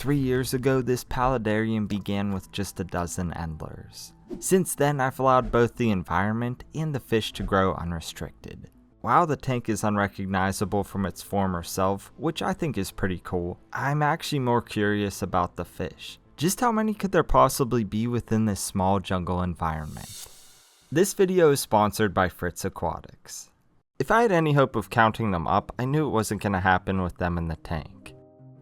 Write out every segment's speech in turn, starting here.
3 years ago, this paludarium began with just a dozen endlers. Since then, I've allowed both the environment and the fish to grow unrestricted. While the tank is unrecognizable from its former self, which I think is pretty cool, I'm actually more curious about the fish. Just how many could there possibly be within this small jungle environment? This video is sponsored by Fritz Aquatics. If I had any hope of counting them up, I knew it wasn't going to happen with them in the tank.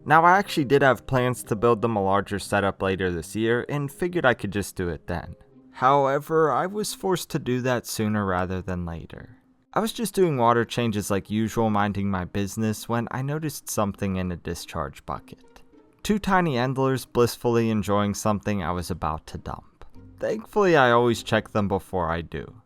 Now, I actually did have plans to build them a larger setup later this year and figured I could just do it then. However, I was forced to do that sooner rather than later. I was just doing water changes like usual, minding my business, when I noticed something in a discharge bucket. 2 tiny endlers blissfully enjoying something I was about to dump. Thankfully, I always check them before I do.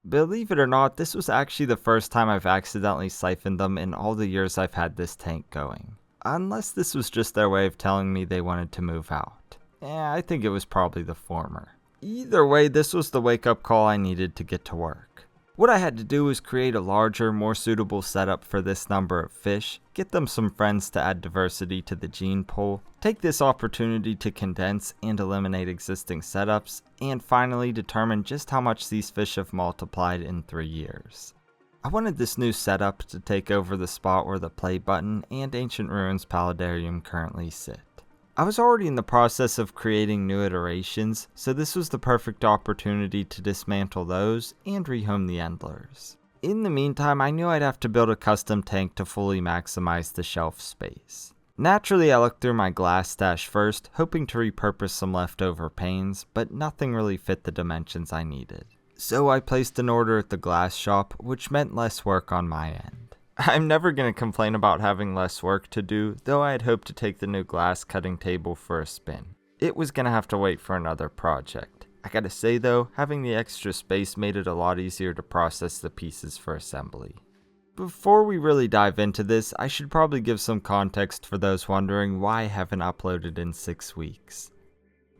Believe it or not, this was actually the first time I've accidentally siphoned them in all the years I've had this tank going. Unless this was just their way of telling me they wanted to move out. I think it was probably the former. Either way, this was the wake-up call I needed to get to work. What I had to do was create a larger, more suitable setup for this number of fish, get them some friends to add diversity to the gene pool, take this opportunity to condense and eliminate existing setups, and finally determine just how much these fish have multiplied in 3 years. I wanted this new setup to take over the spot where the play button and Ancient Ruins Paludarium currently sit. I was already in the process of creating new iterations, so this was the perfect opportunity to dismantle those and rehome the endlers. In the meantime, I knew I'd have to build a custom tank to fully maximize the shelf space. Naturally, I looked through my glass stash first, hoping to repurpose some leftover panes, but nothing really fit the dimensions I needed. So I placed an order at the glass shop, which meant less work on my end. I'm never going to complain about having less work to do, though I had hoped to take the new glass cutting table for a spin. It was going to have to wait for another project. I gotta say though, having the extra space made it a lot easier to process the pieces for assembly. Before we really dive into this, I should probably give some context for those wondering why I haven't uploaded in 6 weeks.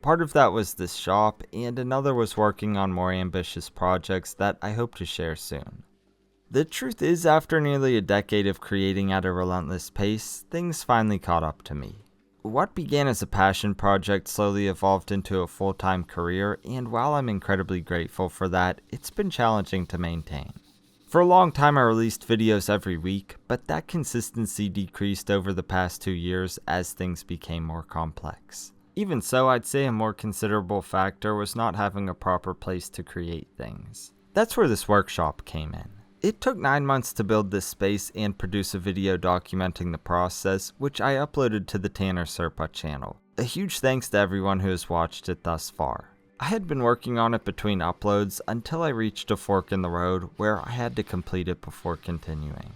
Part of that was this shop, and another was working on more ambitious projects that I hope to share soon. The truth is, after nearly a decade of creating at a relentless pace, things finally caught up to me. What began as a passion project slowly evolved into a full-time career, and while I'm incredibly grateful for that, it's been challenging to maintain. For a long time I released videos every week, but that consistency decreased over the past 2 years as things became more complex. Even so, I'd say a more considerable factor was not having a proper place to create things. That's where this workshop came in. It took 9 months to build this space and produce a video documenting the process, which I uploaded to the Tanner Serpa channel. A huge thanks to everyone who has watched it thus far. I had been working on it between uploads until I reached a fork in the road where I had to complete it before continuing.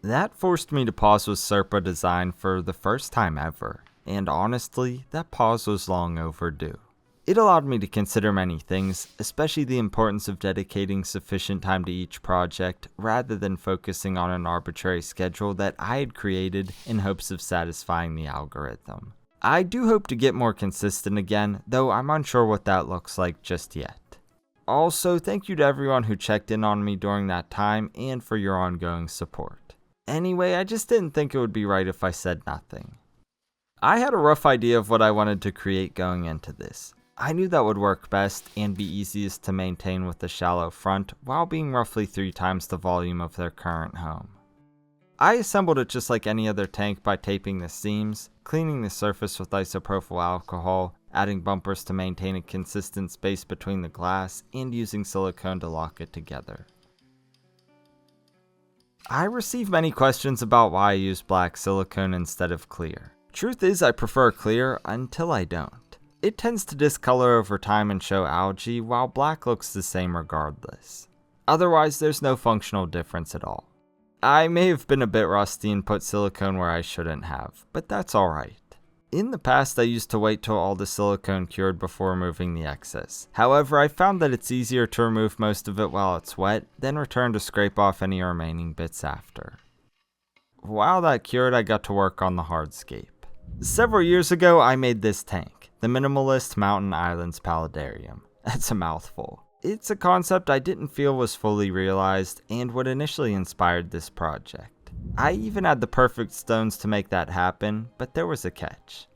That forced me to pause with SerpaDesign for the first time ever, and honestly, that pause was long overdue. It allowed me to consider many things, especially the importance of dedicating sufficient time to each project rather than focusing on an arbitrary schedule that I had created in hopes of satisfying the algorithm. I do hope to get more consistent again, though I'm unsure what that looks like just yet. Also, thank you to everyone who checked in on me during that time and for your ongoing support. Anyway, I just didn't think it would be right if I said nothing. I had a rough idea of what I wanted to create going into this. I knew that would work best and be easiest to maintain with a shallow front while being roughly 3 times the volume of their current home. I assembled it just like any other tank by taping the seams, cleaning the surface with isopropyl alcohol, adding bumpers to maintain a consistent space between the glass, and using silicone to lock it together. I receive many questions about why I use black silicone instead of clear. Truth is, I prefer clear until I don't. It tends to discolor over time and show algae, while black looks the same regardless. Otherwise, there's no functional difference at all. I may have been a bit rusty and put silicone where I shouldn't have, but that's alright. In the past, I used to wait till all the silicone cured before removing the excess. However, I found that it's easier to remove most of it while it's wet, then return to scrape off any remaining bits after. While that cured, I got to work on the hardscape. Several years ago, I made this tank, the Minimalist Mountain Islands Paludarium. That's a mouthful. It's a concept I didn't feel was fully realized and what initially inspired this project. I even had the perfect stones to make that happen, but there was a catch.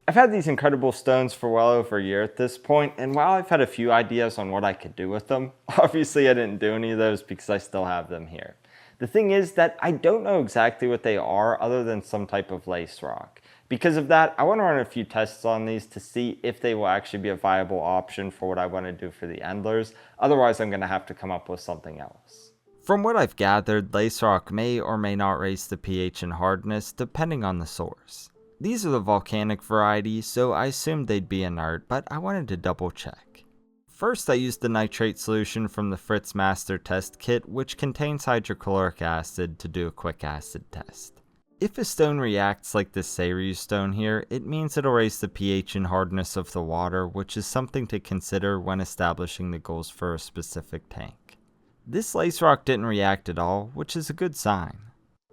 I've had these incredible stones for well over a year at this point, and while I've had a few ideas on what I could do with them, obviously I didn't do any of those because I still have them here. The thing is that I don't know exactly what they are other than some type of lace rock. Because of that, I want to run a few tests on these to see if they will actually be a viable option for what I want to do for the Endlers. Otherwise, I'm going to have to come up with something else. From what I've gathered, lace rock may or may not raise the pH and hardness depending on the source. These are the volcanic variety, so I assumed they'd be inert, but I wanted to double check. First, I used the nitrate solution from the Fritz Master test kit, which contains hydrochloric acid, to do a quick acid test. If a stone reacts like this Sayru stone here, it means it'll raise the pH and hardness of the water, which is something to consider when establishing the goals for a specific tank. This lace rock didn't react at all, which is a good sign.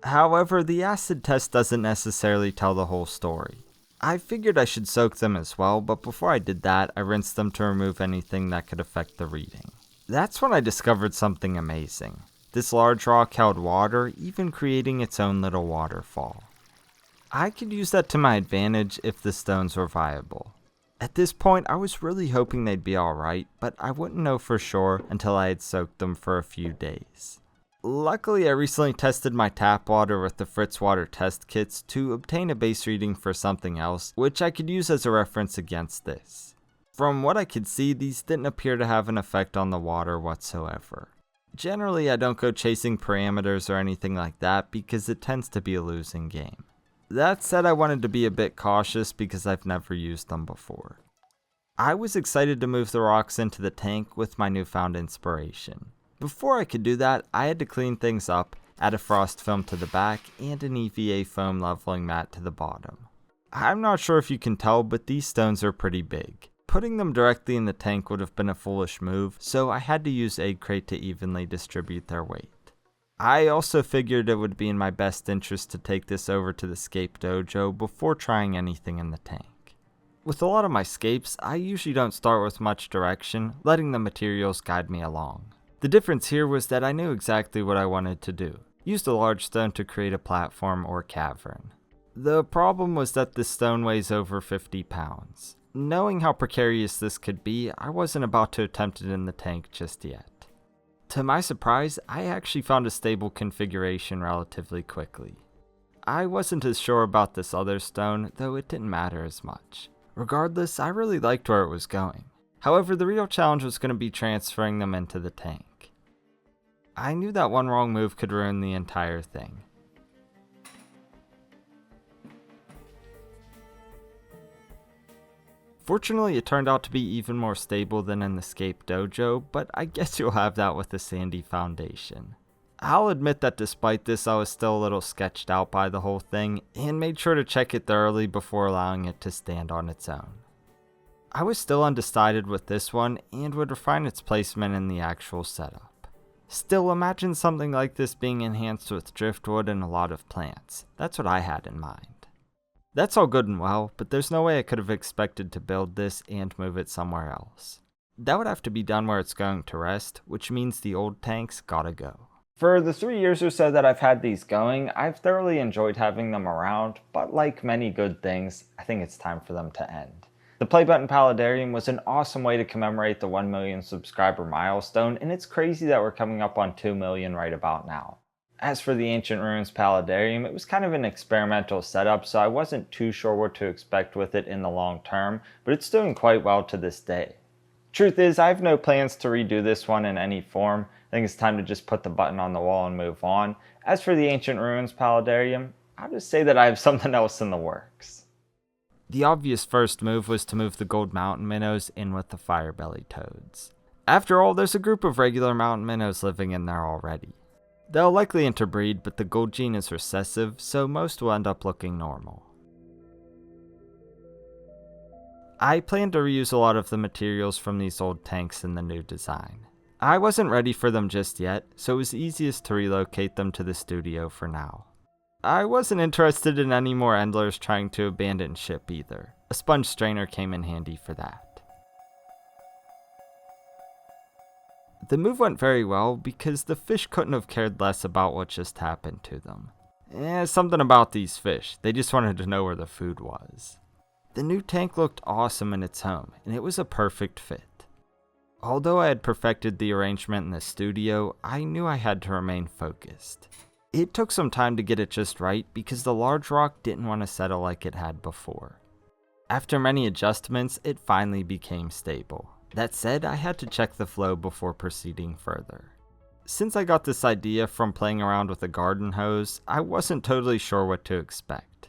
However, the acid test doesn't necessarily tell the whole story. I figured I should soak them as well, but before I did that, I rinsed them to remove anything that could affect the reading. That's when I discovered something amazing. This large rock held water, even creating its own little waterfall. I could use that to my advantage if the stones were viable. At this point, I was really hoping they'd be alright, but I wouldn't know for sure until I had soaked them for a few days. Luckily, I recently tested my tap water with the Fritz water test kits to obtain a base reading for something else, which I could use as a reference against this. From what I could see, these didn't appear to have an effect on the water whatsoever. Generally, I don't go chasing parameters or anything like that because it tends to be a losing game. That said, I wanted to be a bit cautious because I've never used them before. I was excited to move the rocks into the tank with my newfound inspiration. Before I could do that, I had to clean things up, add a frost film to the back, and an EVA foam leveling mat to the bottom. I'm not sure if you can tell, but these stones are pretty big. Putting them directly in the tank would have been a foolish move, so I had to use Egg Crate to evenly distribute their weight. I also figured it would be in my best interest to take this over to the Scape Dojo before trying anything in the tank. With a lot of my scapes, I usually don't start with much direction, letting the materials guide me along. The difference here was that I knew exactly what I wanted to do. Used a large stone to create a platform or cavern. The problem was that this stone weighs over 50 pounds. Knowing how precarious this could be, I wasn't about to attempt it in the tank just yet. To my surprise, I actually found a stable configuration relatively quickly. I wasn't as sure about this other stone, though it didn't matter as much. Regardless, I really liked where it was going. However, the real challenge was going to be transferring them into the tank. I knew that one wrong move could ruin the entire thing. Fortunately, it turned out to be even more stable than in the Scape Dojo, but I guess you'll have that with a sandy foundation. I'll admit that despite this, I was still a little sketched out by the whole thing, and made sure to check it thoroughly before allowing it to stand on its own. I was still undecided with this one, and would refine its placement in the actual setup. Still, imagine something like this being enhanced with driftwood and a lot of plants. That's what I had in mind. That's all good and well, but there's no way I could have expected to build this and move it somewhere else. That would have to be done where it's going to rest, which means the old tanks gotta go. For the 3 years or so that I've had these going, I've thoroughly enjoyed having them around, but like many good things, I think it's time for them to end. The Play Button Paludarium was an awesome way to commemorate the 1 million subscriber milestone, and it's crazy that we're coming up on 2 million right about now. As for the Ancient Ruins Paludarium, it was kind of an experimental setup, so I wasn't too sure what to expect with it in the long term, but it's doing quite well to this day. Truth is, I have no plans to redo this one in any form. I think it's time to just put the button on the wall and move on. As for the Ancient Ruins Paludarium, I'll just say that I have something else in the works. The obvious first move was to move the Gold Mountain Minnows in with the Firebelly Toads. After all, there's a group of regular mountain minnows living in there already. They'll likely interbreed, but the gold gene is recessive, so most will end up looking normal. I plan to reuse a lot of the materials from these old tanks in the new design. I wasn't ready for them just yet, so it was easiest to relocate them to the studio for now. I wasn't interested in any more Endlers trying to abandon ship either. A sponge strainer came in handy for that. The move went very well because the fish couldn't have cared less about what just happened to them. Something about these fish. They just wanted to know where the food was. The new tank looked awesome in its home, and it was a perfect fit. Although I had perfected the arrangement in the studio, I knew I had to remain focused. It took some time to get it just right because the large rock didn't want to settle like it had before. After many adjustments, it finally became stable. That said, I had to check the flow before proceeding further. Since I got this idea from playing around with a garden hose, I wasn't totally sure what to expect.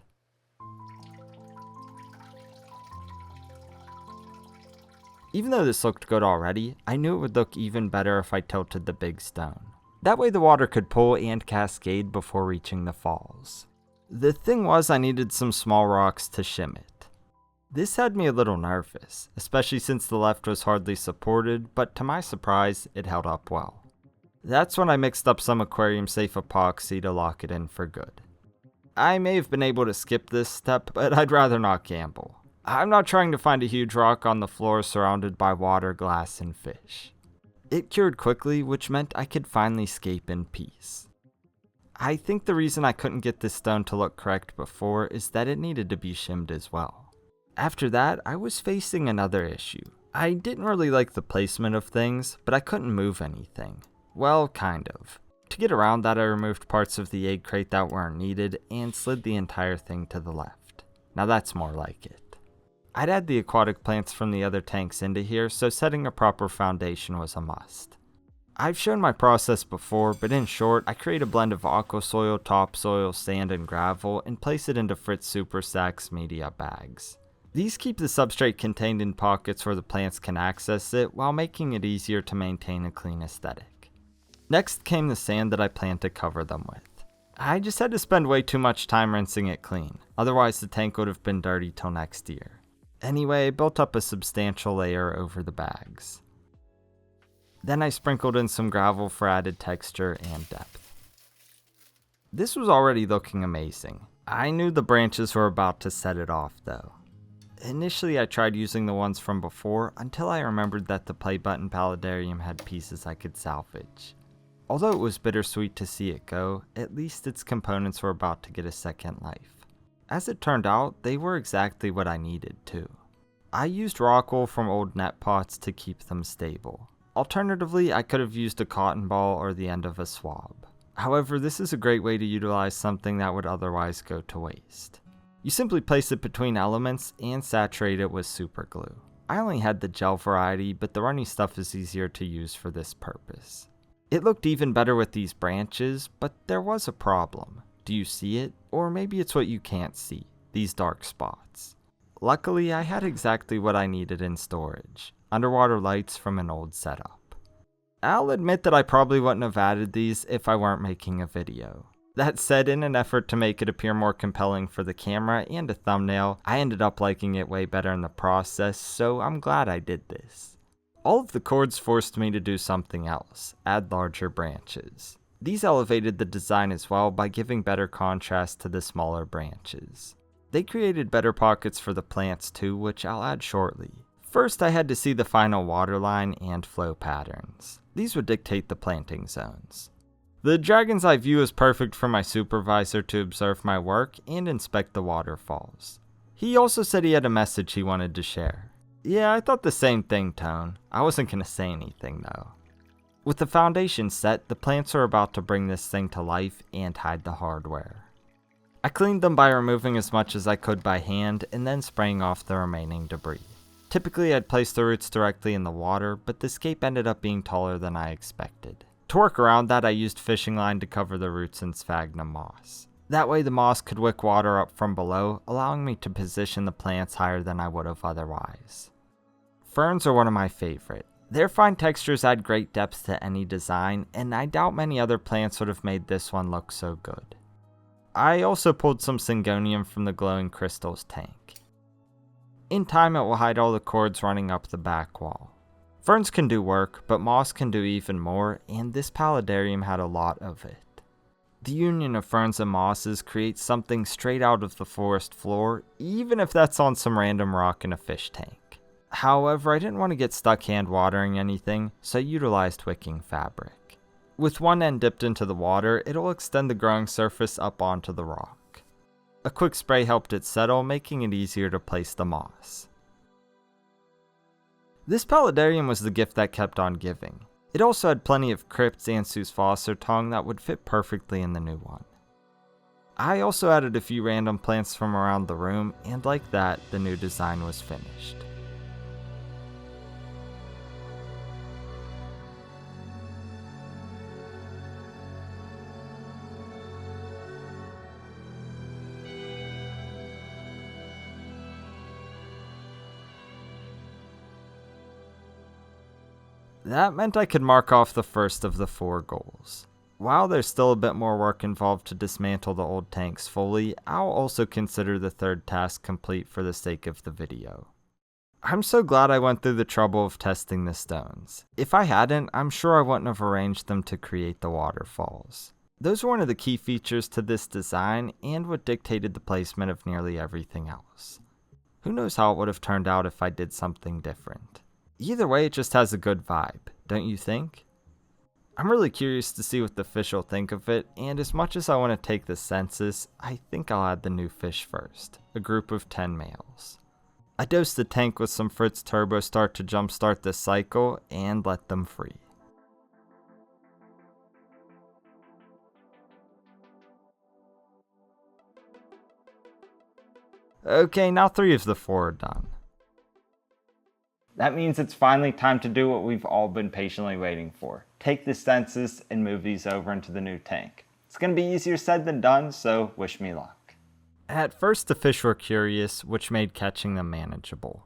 Even though this looked good already, I knew it would look even better if I tilted the big stone. That way the water could pull and cascade before reaching the falls. The thing was, I needed some small rocks to shim it. This had me a little nervous, especially since the left was hardly supported, but to my surprise, it held up well. That's when I mixed up some aquarium safe epoxy to lock it in for good. I may have been able to skip this step, but I'd rather not gamble. I'm not trying to find a huge rock on the floor surrounded by water, glass, and fish. It cured quickly, which meant I could finally escape in peace. I think the reason I couldn't get this stone to look correct before is that it needed to be shimmed as well. After that, I was facing another issue. I didn't really like the placement of things, but I couldn't move anything. Well, kind of. To get around that, I removed parts of the egg crate that weren't needed and slid the entire thing to the left. Now that's more like it. I'd add the aquatic plants from the other tanks into here, so setting a proper foundation was a must. I've shown my process before, but in short, I create a blend of aqua soil, topsoil, sand, and gravel, and place it into Fritz Super Sacks media bags. These keep the substrate contained in pockets where the plants can access it, while making it easier to maintain a clean aesthetic. Next came the sand that I planned to cover them with. I just had to spend way too much time rinsing it clean, otherwise the tank would have been dirty till next year. Anyway, I built up a substantial layer over the bags. Then I sprinkled in some gravel for added texture and depth. This was already looking amazing. I knew the branches were about to set it off though. Initially I tried using the ones from before until I remembered that the play button paludarium had pieces I could salvage. Although it was bittersweet to see it go, at least its components were about to get a second life. As it turned out, they were exactly what I needed too. I used rock wool from old net pots to keep them stable. Alternatively, I could have used a cotton ball or the end of a swab. However, this is a great way to utilize something that would otherwise go to waste. You simply place it between elements and saturate it with super glue. I only had the gel variety, but the runny stuff is easier to use for this purpose. It looked even better with these branches, but there was a problem. Do you see it? Or maybe it's what you can't see, these dark spots. Luckily, I had exactly what I needed in storage, underwater lights from an old setup. I'll admit that I probably wouldn't have added these if I weren't making a video. That said, in an effort to make it appear more compelling for the camera and a thumbnail, I ended up liking it way better in the process, so I'm glad I did this. All of the cords forced me to do something else, add larger branches. These elevated the design as well by giving better contrast to the smaller branches. They created better pockets for the plants too, which I'll add shortly. First, I had to see the final waterline and flow patterns. These would dictate the planting zones. The dragon's eye view is perfect for my supervisor to observe my work and inspect the waterfalls. He also said he had a message he wanted to share. Yeah, I thought the same thing, Tone. I wasn't gonna say anything though. With the foundation set, the plants are about to bring this thing to life and hide the hardware. I cleaned them by removing as much as I could by hand and then spraying off the remaining debris. Typically I'd place the roots directly in the water, but the scape ended up being taller than I expected. To work around that, I used fishing line to cover the roots in sphagnum moss. That way the moss could wick water up from below, allowing me to position the plants higher than I would have otherwise. Ferns are one of my favorite. Their fine textures add great depth to any design, and I doubt many other plants would have made this one look so good. I also pulled some syngonium from the glowing crystals tank. In time it will hide all the cords running up the back wall. Ferns can do work, but moss can do even more, and this paludarium had a lot of it. The union of ferns and mosses creates something straight out of the forest floor, even if that's on some random rock in a fish tank. However, I didn't want to get stuck hand watering anything, so I utilized wicking fabric. With one end dipped into the water, it'll extend the growing surface up onto the rock. A quick spray helped it settle, making it easier to place the moss. This paludarium was the gift that kept on giving. It also had plenty of crypts and Foster tongue that would fit perfectly in the new one. I also added a few random plants from around the room, and like that, the new design was finished. That meant I could mark off the first of the 4 goals. While there's still a bit more work involved to dismantle the old tanks fully, I'll also consider the 3rd task complete for the sake of the video. I'm so glad I went through the trouble of testing the stones. If I hadn't, I'm sure I wouldn't have arranged them to create the waterfalls. Those were one of the key features to this design and what dictated the placement of nearly everything else. Who knows how it would have turned out if I did something different. Either way, it just has a good vibe, don't you think? I'm really curious to see what the fish will think of it, and as much as I want to take the census, I think I'll add the new fish first, a group of 10 males. I dosed the tank with some Fritz Turbo Start to jumpstart this cycle, and let them free. Okay, now 3 of the 4 are done. That means it's finally time to do what we've all been patiently waiting for. Take the census and move these over into the new tank. It's going to be easier said than done, so wish me luck. At first the fish were curious, which made catching them manageable.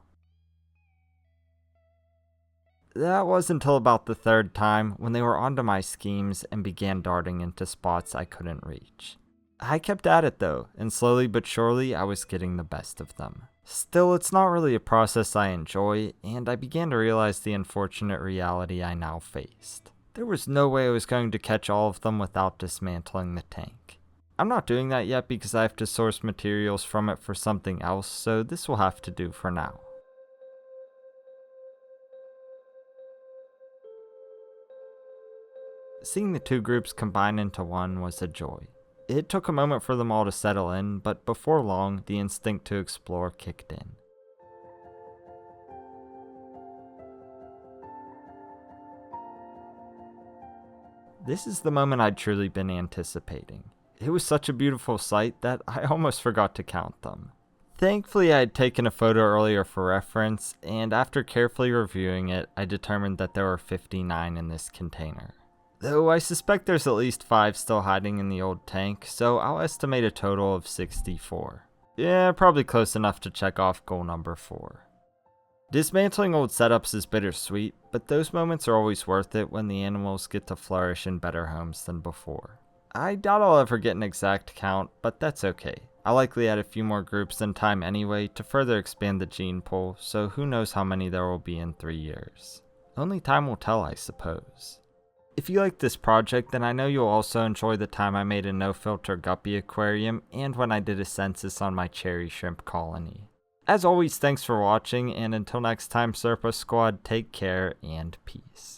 That was until about the 3rd time, when they were onto my schemes and began darting into spots I couldn't reach. I kept at it though, and slowly but surely I was getting the best of them. Still, it's not really a process I enjoy, and I began to realize the unfortunate reality I now faced. There was no way I was going to catch all of them without dismantling the tank. I'm not doing that yet because I have to source materials from it for something else, so this will have to do for now. Seeing the 2 groups combine into one was a joy. It took a moment for them all to settle in, but before long, the instinct to explore kicked in. This is the moment I'd truly been anticipating. It was such a beautiful sight that I almost forgot to count them. Thankfully, I had taken a photo earlier for reference, and after carefully reviewing it, I determined that there were 59 in this container. Though I suspect there's at least 5 still hiding in the old tank, so I'll estimate a total of 64. Yeah, probably close enough to check off goal number 4. Dismantling old setups is bittersweet, but those moments are always worth it when the animals get to flourish in better homes than before. I doubt I'll ever get an exact count, but that's okay. I'll likely add a few more groups in time anyway to further expand the gene pool, so who knows how many there will be in 3 years. Only time will tell, I suppose. If you like this project, then I know you'll also enjoy the time I made a no-filter guppy aquarium and when I did a census on my cherry shrimp colony. As always, thanks for watching, and until next time, Serpa Squad, take care and peace.